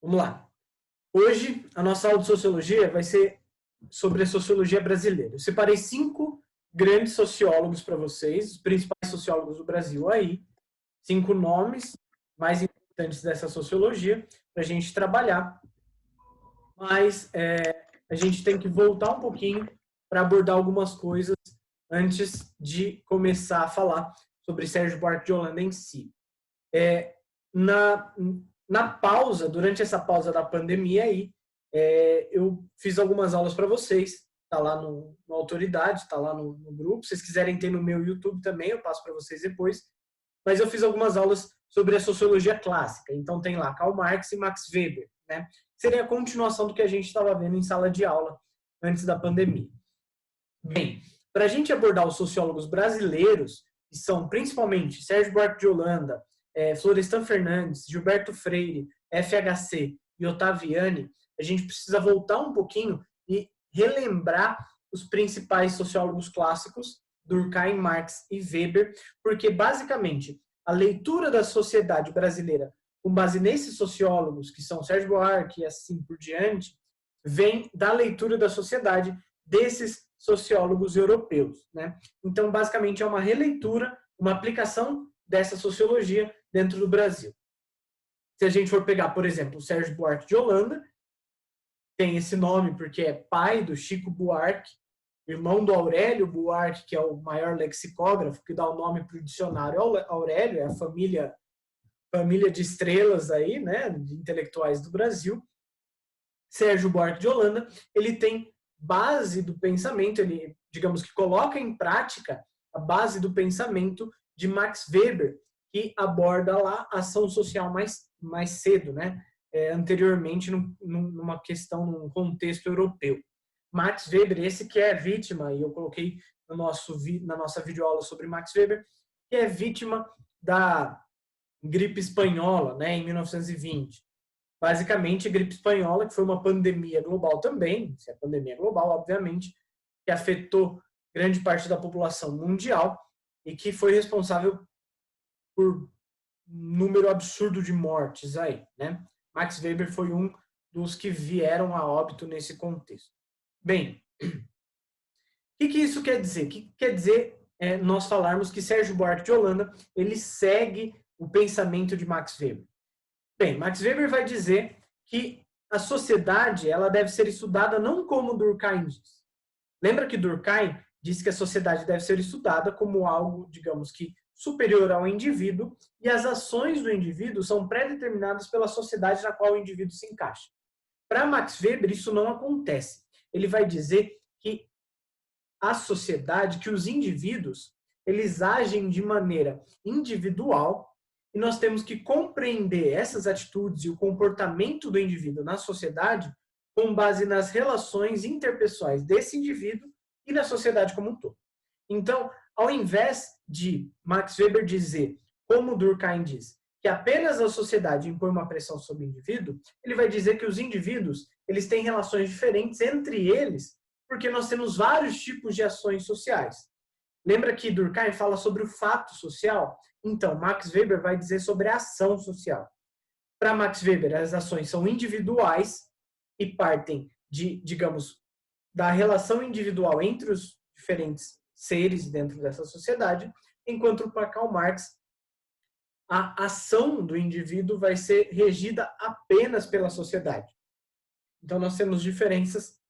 Vamos lá. Hoje, a nossa aula de sociologia vai ser sobre a sociologia brasileira. Eu separei 5 grandes sociólogos para vocês, os principais sociólogos do Brasil aí, 5 nomes mais importantes dessa sociologia para a gente trabalhar. Mas a gente tem que voltar um pouquinho para abordar algumas coisas antes de começar a falar sobre Sérgio Buarque de Holanda em si. Na, na pausa, durante essa pausa da pandemia aí, eu fiz algumas aulas para vocês, tá lá no Autoridade, tá lá no grupo. Se vocês quiserem ter no meu YouTube também, eu passo para vocês depois. Mas eu fiz algumas aulas sobre a sociologia clássica. Então tem lá Karl Marx e Max Weber, né? Seria a continuação do que a gente estava vendo em sala de aula antes da pandemia. Bem, para a gente abordar os sociólogos brasileiros, que são principalmente Sérgio Buarque de Holanda, Florestan Fernandes, Gilberto Freire, FHC e Ottaviani, a gente precisa voltar um pouquinho e relembrar os principais sociólogos clássicos, Durkheim, Marx e Weber, porque basicamente a leitura da sociedade brasileira com base nesses sociólogos, que são Sérgio Buarque e assim por diante, vem da leitura da sociedade desses sociólogos europeus, né? Então, basicamente, é uma releitura, uma aplicação dessa sociologia dentro do Brasil. Se a gente for pegar, por exemplo, o Sérgio Buarque de Holanda, tem esse nome porque é pai do Chico Buarque, irmão do Aurélio Buarque, que é o maior lexicógrafo, que dá o nome para o dicionário Aurélio, é a família de estrelas aí, né, de intelectuais do Brasil. Sérgio Buarque de Holanda, ele tem base do pensamento, ele, digamos que coloca em prática a base do pensamento de Max Weber, que aborda lá a ação social mais cedo, né? Anteriormente numa questão, num contexto europeu. Max Weber, esse que é vítima, e eu coloquei na nossa videoaula sobre Max Weber, que é vítima da gripe espanhola, né, em 1920. Basicamente, a gripe espanhola, que foi uma pandemia global também, se é pandemia global, obviamente, que afetou grande parte da população mundial e que foi responsável por um número absurdo de mortes aí, né? Max Weber foi um dos que vieram a óbito nesse contexto. Bem, o que isso quer dizer? O que quer dizer nós falarmos que Sérgio Buarque de Holanda ele segue o pensamento de Max Weber? Bem, Max Weber vai dizer que a sociedade ela deve ser estudada não como Durkheim diz. Lembra que Durkheim disse que a sociedade deve ser estudada como algo, digamos que, superior ao indivíduo e as ações do indivíduo são pré-determinadas pela sociedade na qual o indivíduo se encaixa. Para Max Weber, isso não acontece. Ele vai dizer que a sociedade, que os indivíduos, eles agem de maneira individual e nós temos que compreender essas atitudes e o comportamento do indivíduo na sociedade com base nas relações interpessoais desse indivíduo e na sociedade como um todo. Então, ao invés de Max Weber dizer, como Durkheim diz, que apenas a sociedade impõe uma pressão sobre o indivíduo, ele vai dizer que os indivíduos eles têm relações diferentes entre eles, porque nós temos vários tipos de ações sociais. Lembra que Durkheim fala sobre o fato social? Então, Max Weber vai dizer sobre a ação social. Para Max Weber, as ações são individuais e partem de, digamos, da relação individual entre os diferentes seres dentro dessa sociedade, enquanto para Karl Marx, a ação do indivíduo vai ser regida apenas pela sociedade. Então, nós temos diferenças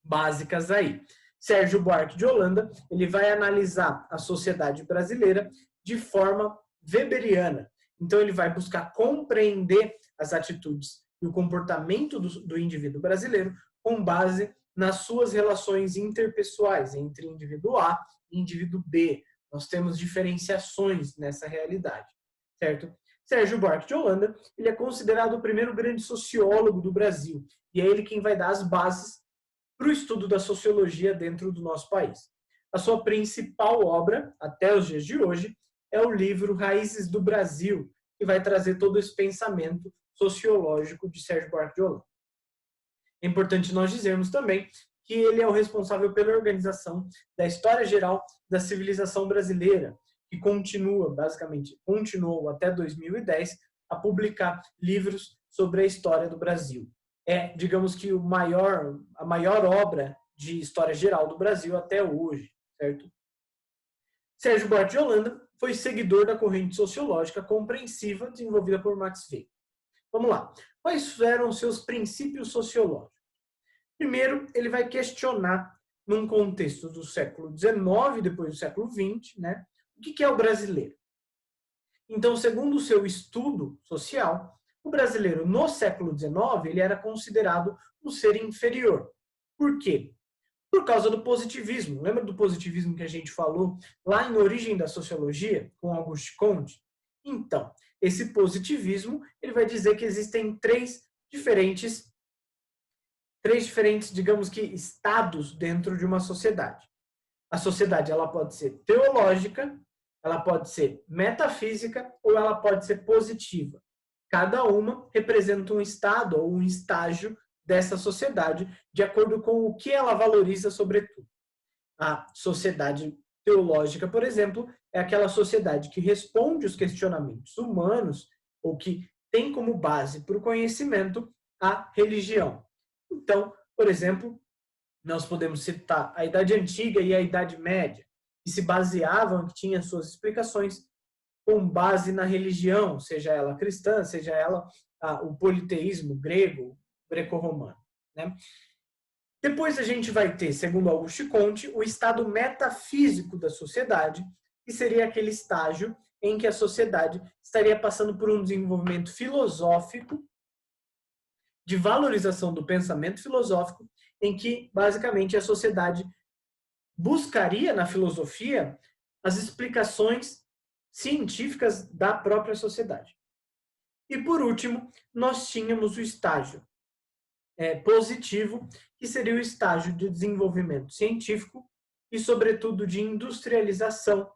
básicas aí. Sérgio Buarque de Holanda, ele vai analisar a sociedade brasileira de forma weberiana. Então, ele vai buscar compreender as atitudes e o comportamento do indivíduo brasileiro com base nas suas relações interpessoais entre indivíduo A e indivíduo B. Nós temos diferenciações nessa realidade, certo? Sérgio Buarque de Holanda, ele é considerado o primeiro grande sociólogo do Brasil e é ele quem vai dar as bases para o estudo da sociologia dentro do nosso país. A sua principal obra, até os dias de hoje, é o livro Raízes do Brasil, que vai trazer todo esse pensamento sociológico de Sérgio Buarque de Holanda. É importante nós dizermos também que ele é o responsável pela organização da História Geral da Civilização Brasileira, que continuou até 2010, a publicar livros sobre a história do Brasil. É, digamos que a maior obra de história geral do Brasil até hoje, certo? Sérgio Buarque de Holanda foi seguidor da corrente sociológica compreensiva desenvolvida por Max Weber. Vamos lá. Quais eram os seus princípios sociológicos? Primeiro, ele vai questionar, num contexto do século XIX, depois do século XX, né, o que é o brasileiro. Então, segundo o seu estudo social, o brasileiro no século XIX ele era considerado um ser inferior. Por quê? Por causa do positivismo. Lembra do positivismo que a gente falou lá em Origem da Sociologia, com Auguste Comte? Então, esse positivismo ele vai dizer que existem três diferentes, digamos que, estados dentro de uma sociedade. A sociedade ela pode ser teológica, ela pode ser metafísica ou ela pode ser positiva. Cada uma representa um estado ou um estágio dessa sociedade, de acordo com o que ela valoriza, sobretudo. A sociedade teológica, por exemplo, é aquela sociedade que responde os questionamentos humanos ou que tem como base para o conhecimento a religião. Então, por exemplo, nós podemos citar a Idade Antiga e a Idade Média, que se baseavam, que tinham suas explicações com base na religião, seja ela cristã, seja ela o politeísmo grego, greco-romano. Né? Depois a gente vai ter, segundo Auguste Comte, o estado metafísico da sociedade, que seria aquele estágio em que a sociedade estaria passando por um desenvolvimento filosófico, de valorização do pensamento filosófico, em que, basicamente, a sociedade buscaria na filosofia as explicações científicas da própria sociedade. E, por último, nós tínhamos o estágio positivo, que seria o estágio de desenvolvimento científico e, sobretudo, de industrialização,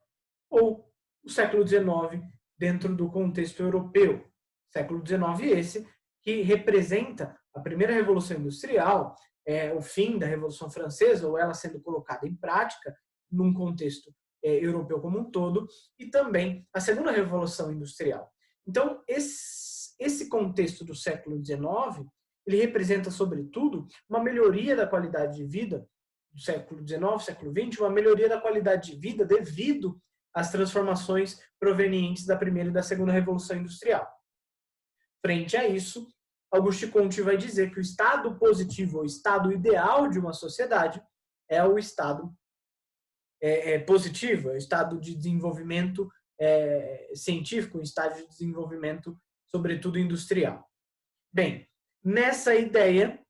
ou o século XIX dentro do contexto europeu. Século XIX esse que representa a primeira Revolução Industrial, o fim da Revolução Francesa, ou ela sendo colocada em prática num contexto europeu como um todo, e também a segunda Revolução Industrial. Então, esse contexto do século XIX, ele representa, sobretudo, uma melhoria da qualidade de vida do século XIX, século XX, uma melhoria da qualidade de vida devido às transformações provenientes da primeira e da segunda Revolução Industrial. Frente a isso, Auguste Comte vai dizer que o estado positivo, o estado ideal de uma sociedade, é o estado positivo, é o estado de desenvolvimento científico, o estado de desenvolvimento, sobretudo, industrial. Bem, nessa ideia,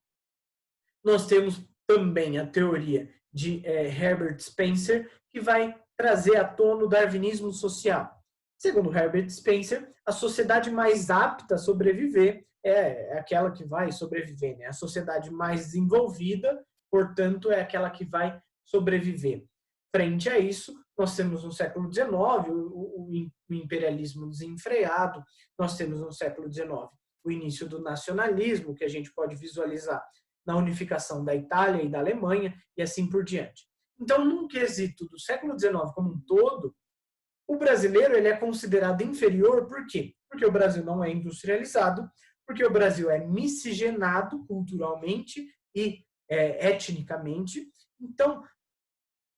nós temos também a teoria de Herbert Spencer, que vai trazer à tona o darwinismo social. Segundo Herbert Spencer, a sociedade mais apta a sobreviver é aquela que vai sobreviver, né? A sociedade mais desenvolvida, portanto, é aquela que vai sobreviver. Frente a isso, nós temos no século XIX o imperialismo desenfreado, nós temos no século XIX o início do nacionalismo, que a gente pode visualizar na unificação da Itália e da Alemanha, e assim por diante. Então, num quesito do século XIX como um todo, o brasileiro ele é considerado inferior, por quê? Porque o Brasil não é industrializado, porque o Brasil é miscigenado culturalmente e etnicamente. Então,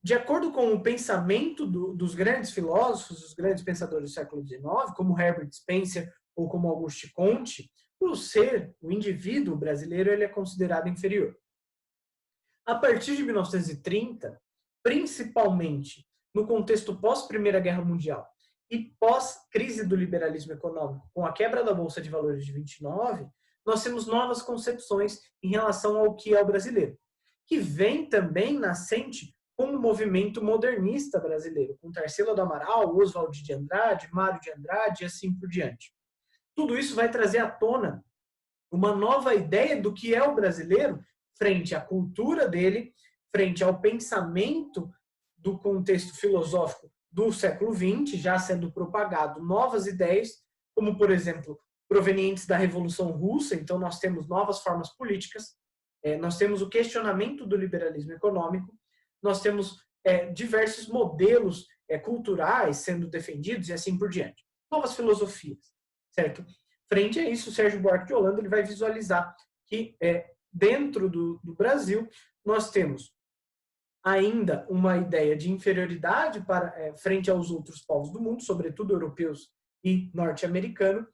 de acordo com o pensamento dos grandes filósofos, dos grandes pensadores do século XIX, como Herbert Spencer ou como Auguste Comte, o indivíduo brasileiro ele é considerado inferior. A partir de 1930, principalmente no contexto pós-Primeira Guerra Mundial e pós-crise do liberalismo econômico, com a quebra da Bolsa de Valores de 29, nós temos novas concepções em relação ao que é o brasileiro, que vem também nascente com o movimento modernista brasileiro, com Tarsila do Amaral, Oswald de Andrade, Mário de Andrade e assim por diante. Tudo isso vai trazer à tona uma nova ideia do que é o brasileiro frente à cultura dele, frente ao pensamento do contexto filosófico do século XX, já sendo propagado novas ideias, como, por exemplo, provenientes da Revolução Russa. Então, nós temos novas formas políticas, nós temos o questionamento do liberalismo econômico, nós temos diversos modelos culturais sendo defendidos e assim por diante. Novas filosofias, certo? frente a isso, o Sérgio Buarque de Holanda ele vai visualizar que dentro do Brasil nós temos ainda uma ideia de inferioridade frente aos outros povos do mundo, sobretudo europeus e norte-americanos,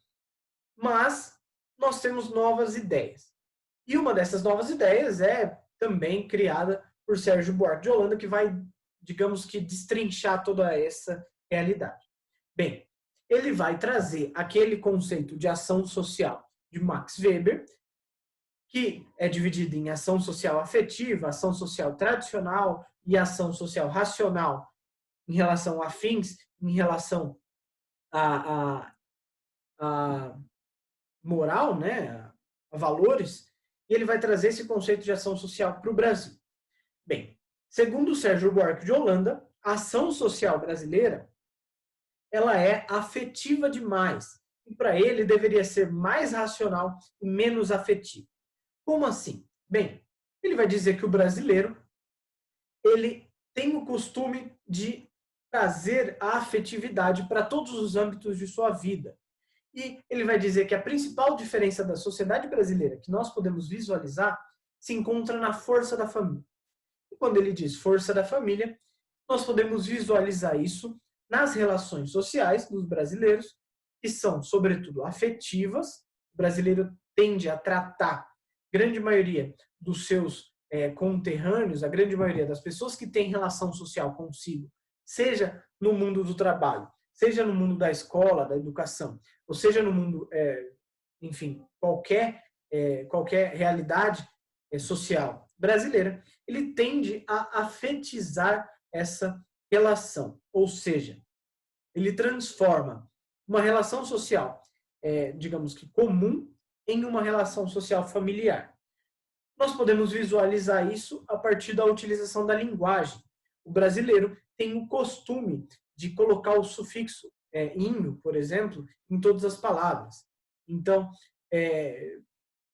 mas nós temos novas ideias. E uma dessas novas ideias é também criada por Sérgio Buarque de Holanda, que vai, digamos que, destrinchar toda essa realidade. Bem, ele vai trazer aquele conceito de ação social de Max Weber, que é dividido em ação social afetiva, ação social tradicional e ação social racional em relação a fins, em relação a moral, né, a valores, e ele vai trazer esse conceito de ação social para o Brasil. Bem, segundo o Sérgio Buarque de Holanda, a ação social brasileira ela é afetiva demais. E para ele deveria ser mais racional e menos afetiva. Como assim? Bem, ele vai dizer que o brasileiro ele tem o costume de trazer a afetividade para todos os âmbitos de sua vida. E ele vai dizer que a principal diferença da sociedade brasileira que nós podemos visualizar se encontra na força da família. E quando ele diz força da família, nós podemos visualizar isso nas relações sociais dos brasileiros, que são, sobretudo, afetivas. O brasileiro tende a tratar grande maioria dos seus conterrâneos, a grande maioria das pessoas que têm relação social consigo, seja no mundo do trabalho, seja no mundo da escola, da educação, ou seja no mundo, enfim, qualquer realidade social brasileira, ele tende a afetizar essa relação, ou seja, ele transforma uma relação social, digamos que comum, em uma relação social familiar. Nós podemos visualizar isso a partir da utilização da linguagem. O brasileiro tem o costume de colocar o sufixo inho, por exemplo, em todas as palavras. Então,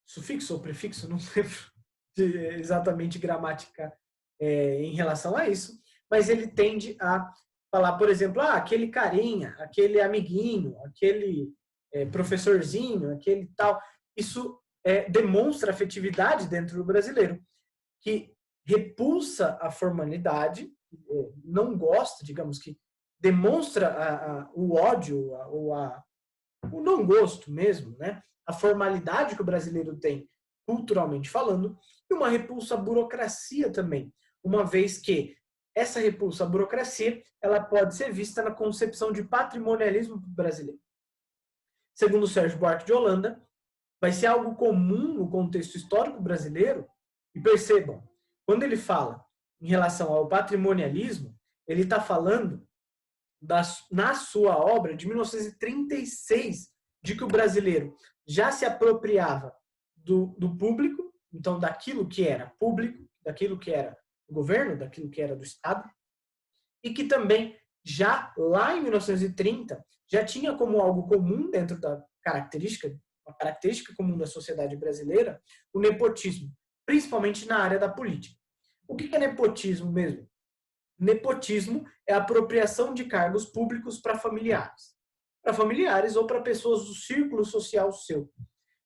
sufixo ou prefixo, não lembro exatamente gramática em relação a isso, mas ele tende a falar, por exemplo, aquele carinha, aquele amiguinho, aquele professorzinho, aquele tal. Isso demonstra afetividade dentro do brasileiro, que repulsa a formalidade, não gosta, digamos que demonstra o ódio ou o não gosto mesmo, né? A formalidade que o brasileiro tem, culturalmente falando, e uma repulsa à burocracia também, uma vez que essa repulsa à burocracia ela pode ser vista na concepção de patrimonialismo brasileiro. Segundo Sérgio Buarque de Holanda, vai ser algo comum no contexto histórico brasileiro, e percebam, quando ele fala em relação ao patrimonialismo, ele está falando na sua obra de 1936, de que o brasileiro já se apropriava do público, então daquilo que era público, daquilo que era do governo, daquilo que era do Estado, e que também já lá em 1930 já tinha como algo comum dentro da característica, uma característica comum da sociedade brasileira, o nepotismo, principalmente na área da política. O que é nepotismo mesmo? Nepotismo é a apropriação de cargos públicos para familiares ou para pessoas do círculo social seu.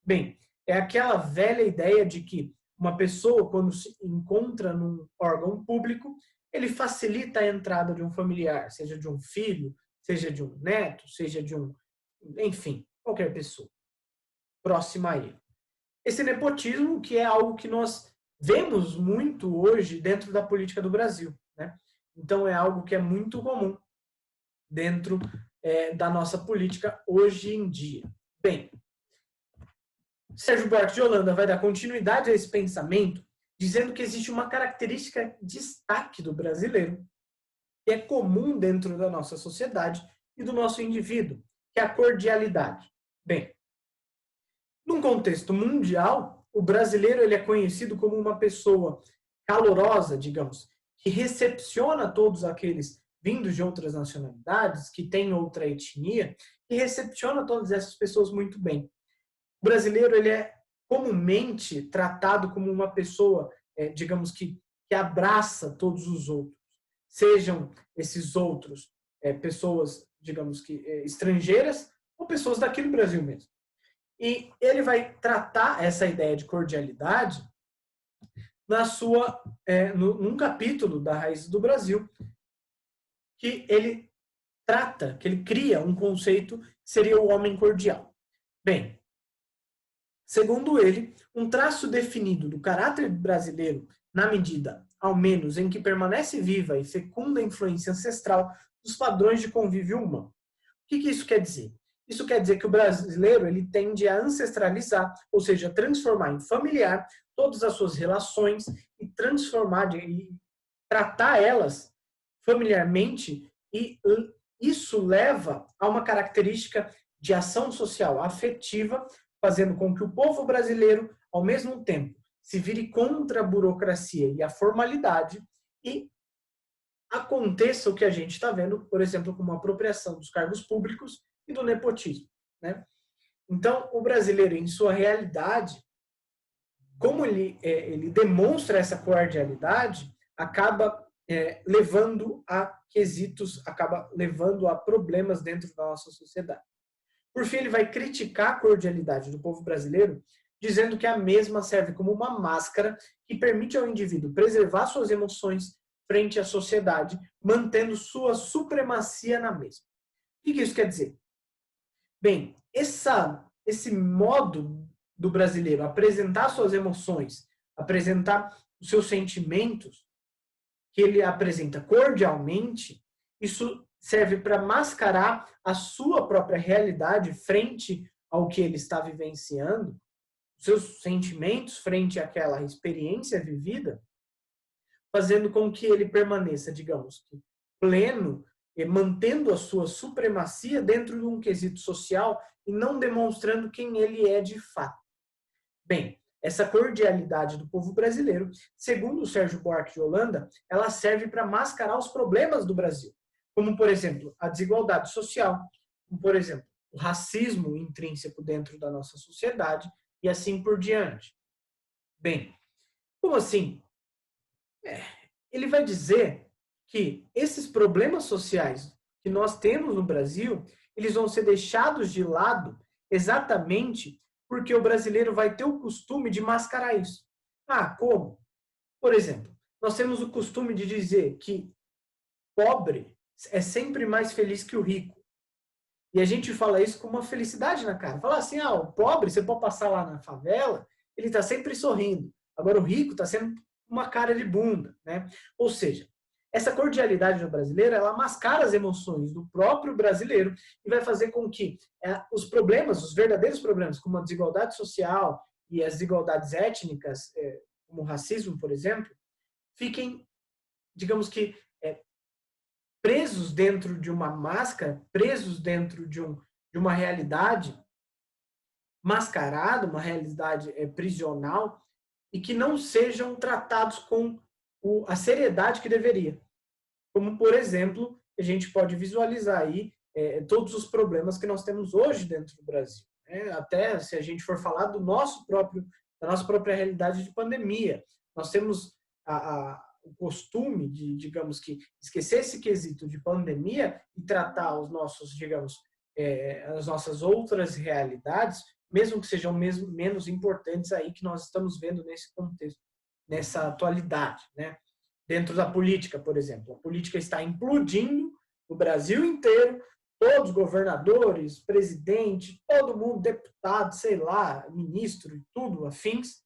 Bem, é aquela velha ideia de que uma pessoa, quando se encontra num órgão público, ele facilita a entrada de um familiar, seja de um filho, seja de um neto, seja de enfim, qualquer pessoa próxima a ele. Esse nepotismo que é algo que nós vemos muito hoje dentro da política do Brasil, né? Então é algo que é muito comum dentro da nossa política hoje em dia. Bem, Sérgio Buarque de Holanda vai dar continuidade a esse pensamento, dizendo que existe uma característica destaque do brasileiro, que é comum dentro da nossa sociedade e do nosso indivíduo, que é a cordialidade. Bem, num contexto mundial, o brasileiro ele é conhecido como uma pessoa calorosa, digamos, que recepciona todos aqueles vindos de outras nacionalidades, que têm outra etnia, e recepciona todas essas pessoas muito bem. O brasileiro ele é comumente tratado como uma pessoa, digamos que abraça todos os outros, sejam esses outros pessoas, digamos que estrangeiras ou pessoas daqui do Brasil mesmo. E ele vai tratar essa ideia de cordialidade num capítulo da Raízes do Brasil, que ele trata, que ele cria um conceito que seria o homem cordial. Bem, segundo ele, um traço definido do caráter brasileiro, na medida, ao menos, em que permanece viva e fecunda a influência ancestral dos padrões de convívio humano. O que isso quer dizer? Isso quer dizer que o brasileiro ele tende a ancestralizar, ou seja, transformar em familiar todas as suas relações e e tratar elas familiarmente, e isso leva a uma característica de ação social afetiva, fazendo com que o povo brasileiro, ao mesmo tempo, se vire contra a burocracia e a formalidade e aconteça o que a gente está vendo, por exemplo, como a apropriação dos cargos públicos e do nepotismo, né? Então, o brasileiro, em sua realidade, como ele demonstra essa cordialidade, acaba levando a quesitos, acaba levando a problemas dentro da nossa sociedade. Por fim, ele vai criticar a cordialidade do povo brasileiro, dizendo que a mesma serve como uma máscara que permite ao indivíduo preservar suas emoções frente à sociedade, mantendo sua supremacia na mesma. O que isso quer dizer? Bem, esse modo do brasileiro apresentar suas emoções, apresentar os seus sentimentos, que ele apresenta cordialmente, isso serve para mascarar a sua própria realidade frente ao que ele está vivenciando, os seus sentimentos frente àquela experiência vivida, fazendo com que ele permaneça, digamos, pleno, mantendo a sua supremacia dentro de um quesito social e não demonstrando quem ele é de fato. Bem, essa cordialidade do povo brasileiro, segundo o Sérgio Buarque de Holanda, ela serve para mascarar os problemas do Brasil, como, por exemplo, a desigualdade social, como, por exemplo, o racismo intrínseco dentro da nossa sociedade e assim por diante. Bem, como assim? Ele vai dizer que esses problemas sociais que nós temos no Brasil, eles vão ser deixados de lado exatamente porque o brasileiro vai ter o costume de mascarar isso. Ah, como? Por exemplo, nós temos o costume de dizer que pobre é sempre mais feliz que o rico. E a gente fala isso com uma felicidade na cara. Fala assim, o pobre, você pode passar lá na favela, ele está sempre sorrindo. Agora o rico está sendo uma cara de bunda, né? Ou seja, essa cordialidade do brasileiro, ela mascara as emoções do próprio brasileiro e vai fazer com que os problemas, os verdadeiros problemas, como a desigualdade social e as desigualdades étnicas, como o racismo, por exemplo, fiquem, digamos que, presos dentro de uma máscara, presos dentro de uma realidade mascarada, uma realidade prisional, e que não sejam tratados com a seriedade que deveria. Como, por exemplo, a gente pode visualizar aí todos os problemas que nós temos hoje dentro do Brasil. Até se a gente for falar da nossa própria realidade de pandemia. Nós temos o costume de, digamos que, esquecer esse quesito de pandemia e tratar os nossos, digamos, as nossas outras realidades, mesmo que sejam menos importantes aí que nós estamos vendo nesse contexto, nessa atualidade, né? Dentro da política, por exemplo. A política está implodindo no Brasil inteiro, todos os governadores, presidente, todo mundo, deputado, sei lá, ministro, tudo afins,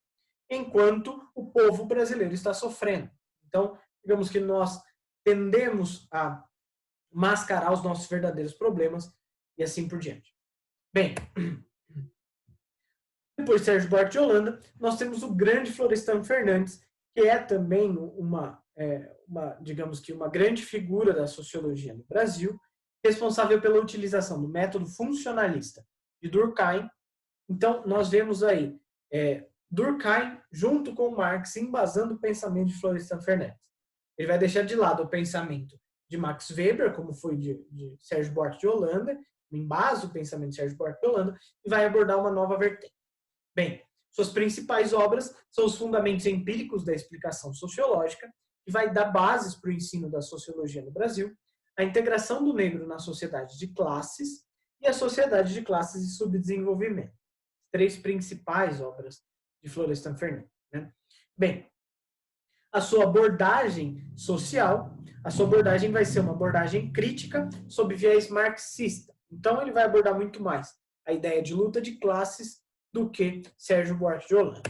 enquanto o povo brasileiro está sofrendo. Então, digamos que nós tendemos a mascarar os nossos verdadeiros problemas e assim por diante. Bem, depois de Sérgio Buarque de Holanda, nós temos o grande Florestan Fernandes, que é também digamos que uma grande figura da sociologia no Brasil, responsável pela utilização do método funcionalista de Durkheim. Então, nós vemos aí Durkheim junto com Marx embasando o pensamento de Florestan Fernandes. Ele vai deixar de lado o pensamento de Max Weber, como foi de Sérgio Buarque de Holanda, embasa o pensamento de Sérgio Buarque de Holanda, e vai abordar uma nova vertente. Bem, suas principais obras são os fundamentos empíricos da explicação sociológica, que vai dar bases para o ensino da sociologia no Brasil, a integração do negro na sociedade de classes e a sociedade de classes e subdesenvolvimento. três principais obras de Florestan Fernandes, né? Bem, a sua abordagem social, a sua abordagem vai ser uma abordagem crítica sob viés marxista. Então, ele vai abordar muito mais a ideia de luta de classes do que Sérgio Buarque de Holanda.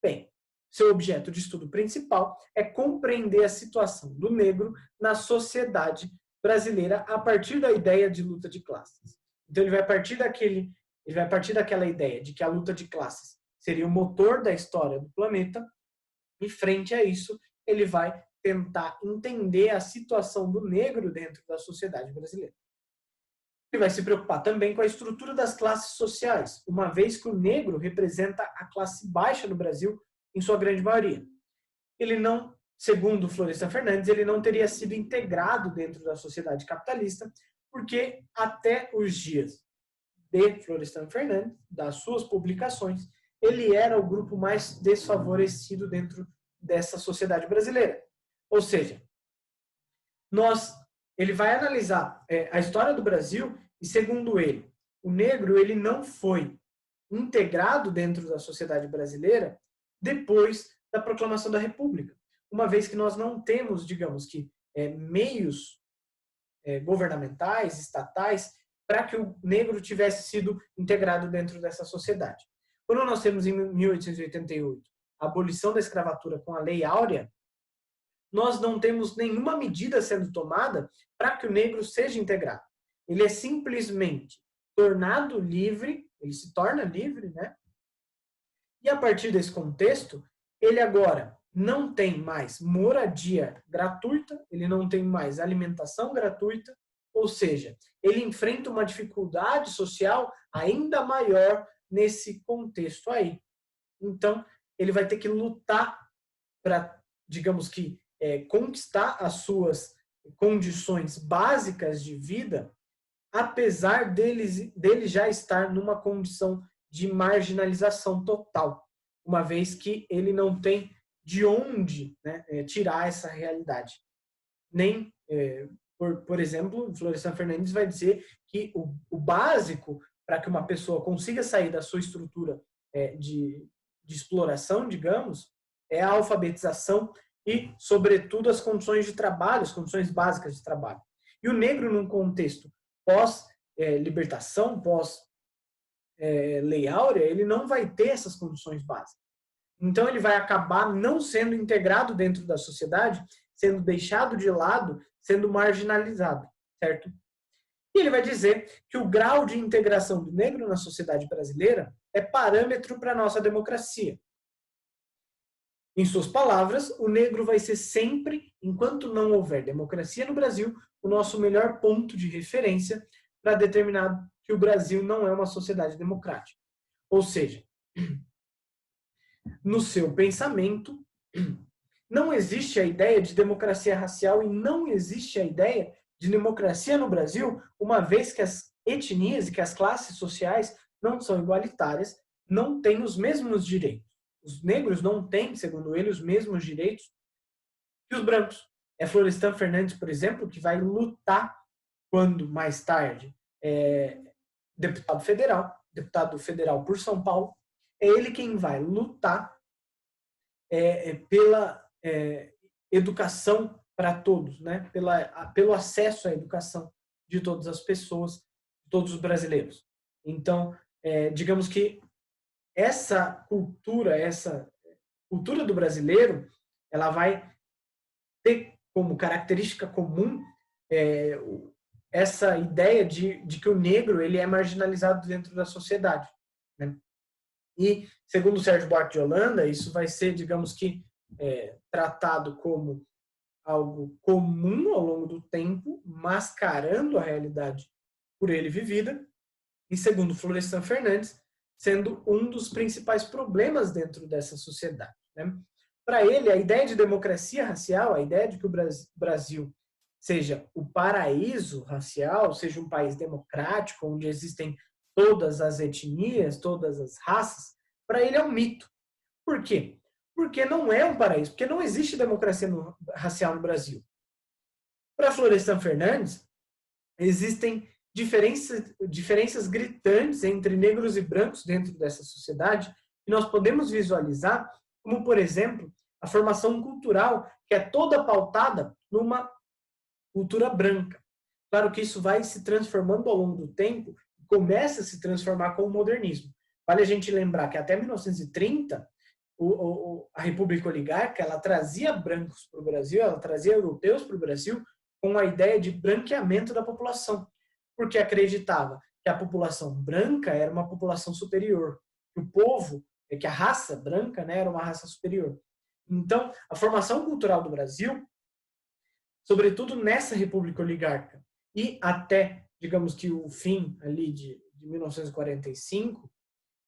Bem, seu objeto de estudo principal é compreender a situação do negro na sociedade brasileira a partir da ideia de luta de classes. Então, ele vai partir daquela ideia de que a luta de classes seria o motor da história do planeta. E frente a isso, ele vai tentar entender a situação do negro dentro da sociedade brasileira. Ele vai se preocupar também com a estrutura das classes sociais, uma vez que o negro representa a classe baixa no Brasil em sua grande maioria. Ele não, segundo Florestan Fernandes, ele não teria sido integrado dentro da sociedade capitalista, porque até os dias de Florestan Fernandes, das suas publicações, ele era o grupo mais desfavorecido dentro dessa sociedade brasileira. Ou seja, ele vai analisar a história do Brasil e, segundo ele, o negro ele não foi integrado dentro da sociedade brasileira depois da proclamação da República, uma vez que nós não temos, digamos que, meios governamentais, estatais, para que o negro tivesse sido integrado dentro dessa sociedade. Quando nós temos em 1888 a abolição da escravatura com a Lei Áurea, nós não temos nenhuma medida sendo tomada para que o negro seja integrado. Ele é simplesmente tornado livre, ele se torna livre, né? E a partir desse contexto, ele agora não tem mais moradia gratuita, ele não tem mais alimentação gratuita, ou seja, ele enfrenta uma dificuldade social ainda maior nesse contexto aí. Então, ele vai ter que lutar para, digamos que, conquistar as suas condições básicas de vida, apesar dele já estar numa condição de marginalização total, uma vez que ele não tem de onde, né, tirar essa realidade. Nem, por exemplo, Florestan Fernandes vai dizer que o básico para que uma pessoa consiga sair da sua estrutura de exploração, digamos, é a alfabetização e, sobretudo, as condições de trabalho, as condições básicas de trabalho. E o negro, num contexto pós-libertação, pós-Lei Áurea, ele não vai ter essas condições básicas. Então, ele vai acabar não sendo integrado dentro da sociedade, sendo deixado de lado, sendo marginalizado, certo? E ele vai dizer que o grau de integração do negro na sociedade brasileira é parâmetro para a nossa democracia. Em suas palavras, o negro vai ser sempre, enquanto não houver democracia no Brasil, o nosso melhor ponto de referência para determinar que o Brasil não é uma sociedade democrática. Ou seja, no seu pensamento, não existe a ideia de democracia racial e não existe a ideia de democracia no Brasil, uma vez que as etnias e que as classes sociais não são igualitárias, não têm os mesmos direitos. Os negros não têm, segundo ele, os mesmos direitos que os brancos. É Florestan Fernandes, por exemplo, que vai lutar quando, mais tarde, deputado federal por São Paulo, é ele quem vai lutar pela educação para todos, né? Pelo acesso à educação de todas as pessoas, de todos os brasileiros. Então, digamos que essa cultura do brasileiro, ela vai ter como característica comum essa ideia de que o negro ele é marginalizado dentro da sociedade, né? E, segundo Sérgio Buarque de Holanda, isso vai ser, digamos que, tratado como algo comum ao longo do tempo, mascarando a realidade por ele vivida, e, segundo Florestan Fernandes, sendo um dos principais problemas dentro dessa sociedade, né? Para ele, a ideia de democracia racial, a ideia de que o Brasil seja o paraíso racial, seja um país democrático, onde existem todas as etnias, todas as raças, para ele é um mito. Por quê? Porque não é um paraíso, porque não existe democracia racial no Brasil. Para Florestan Fernandes, existem diferenças gritantes entre negros e brancos dentro dessa sociedade, e nós podemos visualizar como, por exemplo, a formação cultural, que é toda pautada numa cultura branca. Claro que isso vai se transformando ao longo do tempo, começa a se transformar com o modernismo. Vale a gente lembrar que até 1930, a República Oligárquica, ela trazia brancos para o Brasil, ela trazia europeus para o Brasil com a ideia de branqueamento da população, porque acreditava que a população branca era uma população superior, que o povo, que a raça branca, né, era uma raça superior. Então, a formação cultural do Brasil, sobretudo nessa República Oligárquica e até, digamos que o fim ali de 1945,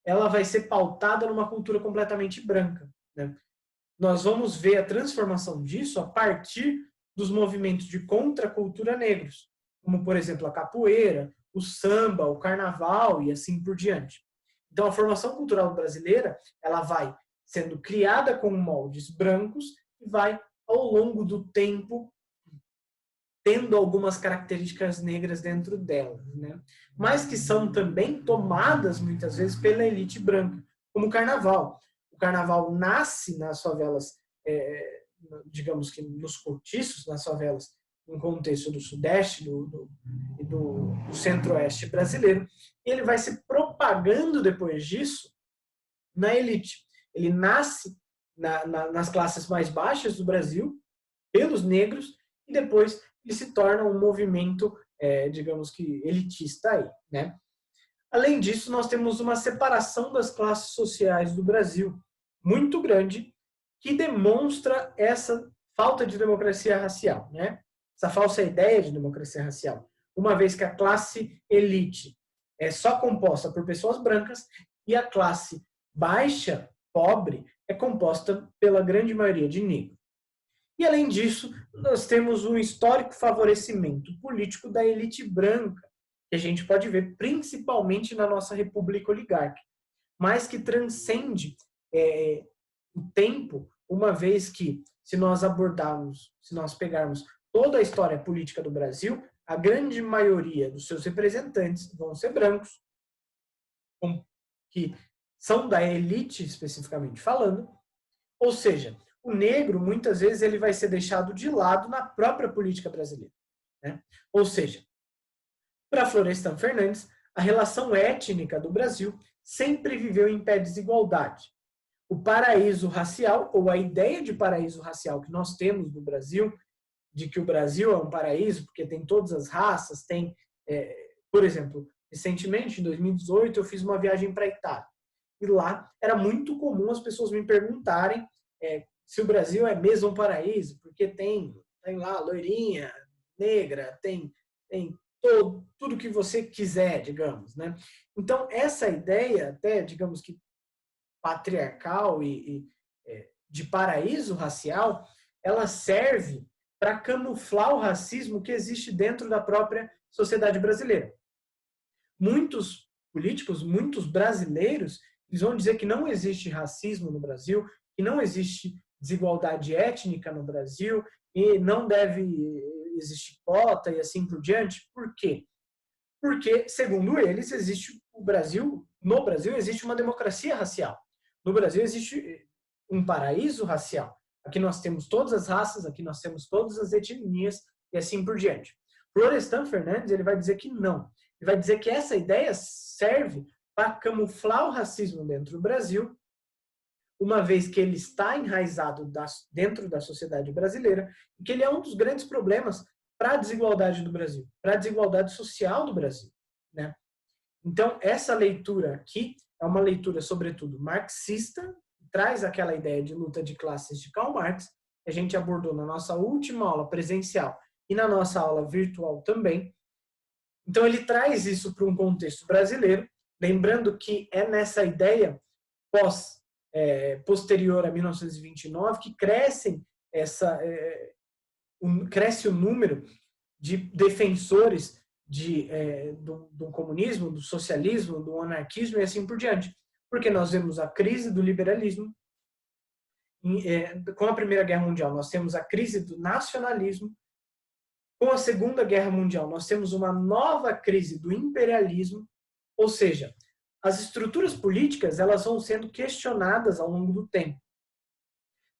ela vai ser pautada numa cultura completamente branca, né? Nós vamos ver a transformação disso a partir dos movimentos de contracultura negros, como, por exemplo, a capoeira, o samba, o carnaval e assim por diante. Então, a formação cultural brasileira, ela vai sendo criada com moldes brancos e vai, ao longo do tempo, tendo algumas características negras dentro dela, né? Mas que são também tomadas, muitas vezes, pela elite branca, como o carnaval. O carnaval nasce nas favelas, digamos que nos cortiços, nas favelas, no contexto do Sudeste e do Centro-Oeste brasileiro, e ele vai se propagando depois disso na elite. Ele nasce nas classes mais baixas do Brasil, pelos negros, e depois ele se torna um movimento, digamos que, elitista aí, né? Além disso, nós temos uma separação das classes sociais do Brasil muito grande, que demonstra essa falta de democracia racial, né? Essa falsa ideia de democracia racial. Uma vez que a classe elite é só composta por pessoas brancas e a classe baixa, pobre, é composta pela grande maioria de negros. E, além disso, nós temos um histórico favorecimento político da elite branca, que a gente pode ver principalmente na nossa República Oligárquica, mas que transcende o tempo, uma vez que, se nós pegarmos toda a história política do Brasil, a grande maioria dos seus representantes vão ser brancos, que são da elite, especificamente falando, ou seja, o negro, muitas vezes, ele vai ser deixado de lado na própria política brasileira, né? Ou seja, para Florestan Fernandes, a relação étnica do Brasil sempre viveu em pé de desigualdade. O paraíso racial, ou a ideia de paraíso racial que nós temos no Brasil, de que o Brasil é um paraíso porque tem todas as raças, por exemplo, recentemente, em 2018, eu fiz uma viagem para a Itália. E lá era muito comum as pessoas me perguntarem se o Brasil é mesmo um paraíso, porque tem lá loirinha, negra, tem tudo que você quiser, digamos, né? Então, essa ideia, até, digamos que patriarcal e de paraíso racial, ela serve para camuflar o racismo que existe dentro da própria sociedade brasileira. Muitos políticos, muitos brasileiros, eles vão dizer que não existe racismo no Brasil, que não existe desigualdade étnica no Brasil e não deve existir cota e assim por diante. Por quê? Porque, segundo eles, no Brasil existe uma democracia racial. No Brasil existe um paraíso racial. Aqui nós temos todas as raças, aqui nós temos todas as etnias e assim por diante. Florestan Fernandes, ele vai dizer que não. Ele vai dizer que essa ideia serve para camuflar o racismo dentro do Brasil, uma vez que ele está enraizado dentro da sociedade brasileira, e que ele é um dos grandes problemas para a desigualdade do Brasil, para a desigualdade social do Brasil, né? Então, essa leitura aqui é uma leitura, sobretudo, marxista, traz aquela ideia de luta de classes de Karl Marx, que a gente abordou na nossa última aula presencial e na nossa aula virtual também. Então, ele traz isso para um contexto brasileiro, lembrando que é nessa ideia posterior a 1929 que cresce o número de defensores do comunismo, do socialismo, do anarquismo e assim por diante. Porque nós vemos a crise do liberalismo, com a Primeira Guerra Mundial nós temos a crise do nacionalismo, Com a Segunda Guerra Mundial, nós temos uma nova crise do imperialismo, ou seja, as estruturas políticas elas vão sendo questionadas ao longo do tempo.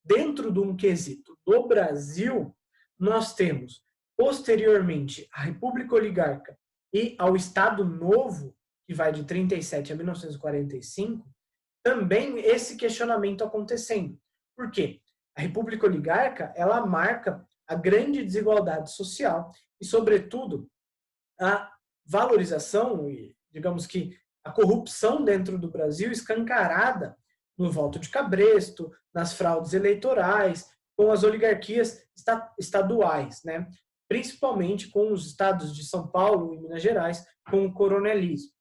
Dentro de um quesito do Brasil, nós temos, posteriormente, a República Oligárquica e ao Estado Novo, que vai de 37 a 1945, também esse questionamento acontecendo. Por quê? A República Oligárquica, ela marca a grande desigualdade social e, sobretudo, a valorização e, digamos que, a corrupção dentro do Brasil escancarada no voto de cabresto, nas fraudes eleitorais, com as oligarquias estaduais, né? Principalmente com os estados de São Paulo e Minas Gerais, com o coronelismo.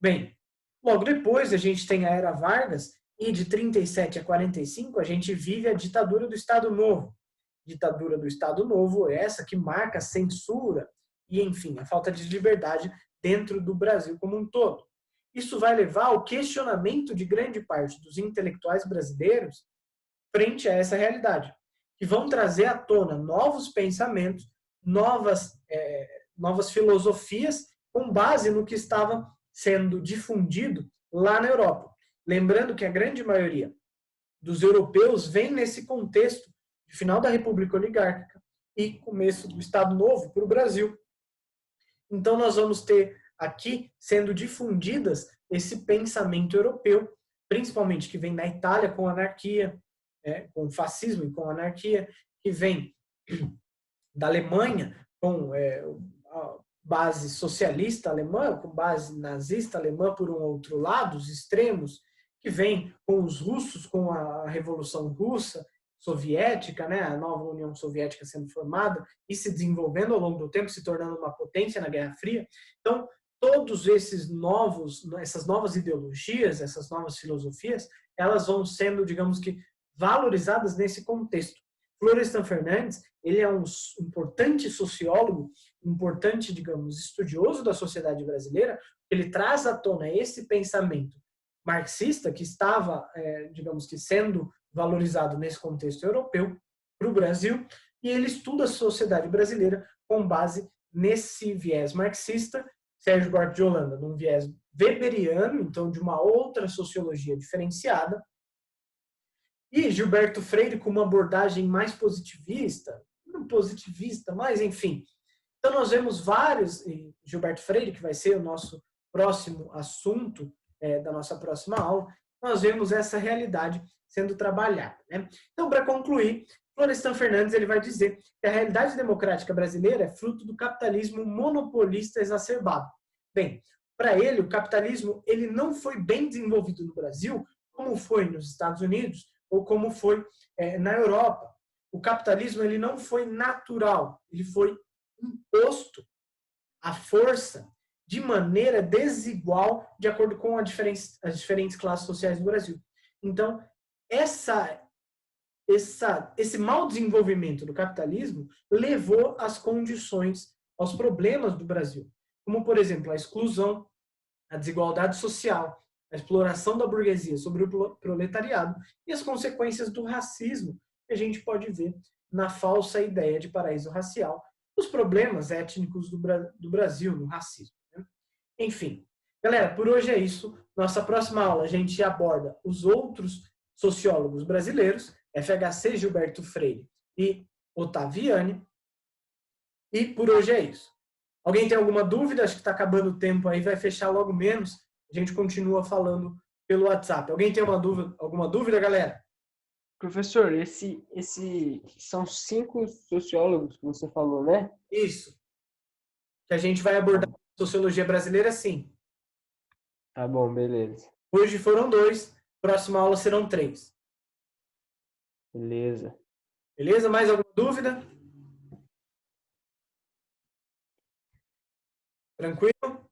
Bem, logo depois a gente tem a Era Vargas e de 37 a 45 a gente vive a ditadura do Estado Novo. Ditadura do Estado Novo é essa que marca a censura e, enfim, a falta de liberdade dentro do Brasil como um todo. Isso vai levar ao questionamento de grande parte dos intelectuais brasileiros frente a essa realidade, que vão trazer à tona novos pensamentos, novas filosofias com base no que estava sendo difundido lá na Europa. Lembrando que a grande maioria dos europeus vem nesse contexto de final da República Oligárquica e começo do Estado Novo para o Brasil. Então, nós vamos ter aqui sendo difundidas esse pensamento europeu, principalmente que vem da Itália com anarquia, com fascismo e com anarquia, que vem da Alemanha com a base socialista alemã, com base nazista alemã por um outro lado, os extremos, que vem com os russos, com a Revolução Russa, soviética, né, a nova União Soviética sendo formada e se desenvolvendo ao longo do tempo, se tornando uma potência na Guerra Fria. Então, todos essas novas ideologias, essas novas filosofias, elas vão sendo, digamos que, valorizadas nesse contexto. Florestan Fernandes, ele é um importante sociólogo, importante, digamos, estudioso da sociedade brasileira, ele traz à tona esse pensamento marxista que estava, digamos que, sendo valorizado nesse contexto europeu para o Brasil, e ele estuda a sociedade brasileira com base nesse viés marxista, Sérgio Buarque de Holanda, num viés weberiano, então de uma outra sociologia diferenciada, e Gilberto Freire com uma abordagem mais positivista, não positivista, mas enfim. Então nós vemos vários, Gilberto Freire, que vai ser o nosso próximo assunto da nossa próxima aula, nós vemos essa realidade sendo trabalhada, né? Então, para concluir, Florestan Fernandes ele vai dizer que a realidade democrática brasileira é fruto do capitalismo monopolista exacerbado. Bem, para ele, o capitalismo ele não foi bem desenvolvido no Brasil, como foi nos Estados Unidos ou como foi na Europa. O capitalismo ele não foi natural, ele foi imposto à força de maneira desigual de acordo com as diferentes classes sociais do Brasil. Então, esse mau desenvolvimento do capitalismo levou às condições, aos problemas do Brasil, como, por exemplo, a exclusão, a desigualdade social, a exploração da burguesia sobre o proletariado e as consequências do racismo que a gente pode ver na falsa ideia de paraíso racial, os problemas étnicos do Brasil no racismo. Né? Enfim, galera, por hoje é isso. Nossa próxima aula a gente aborda os outros sociólogos brasileiros, FHC, Gilberto Freire e Ottaviani. E por hoje é isso. Alguém tem alguma dúvida? Acho que está acabando o tempo aí, vai fechar logo menos. A gente continua falando pelo WhatsApp. Alguém tem alguma dúvida, galera? Professor, esse são 5 sociólogos que você falou, né? Isso. Que a gente vai abordar sociologia brasileira, sim. Tá bom, beleza. Hoje foram 2, próxima aula serão 3. Beleza. Beleza? Mais alguma dúvida? Tranquilo?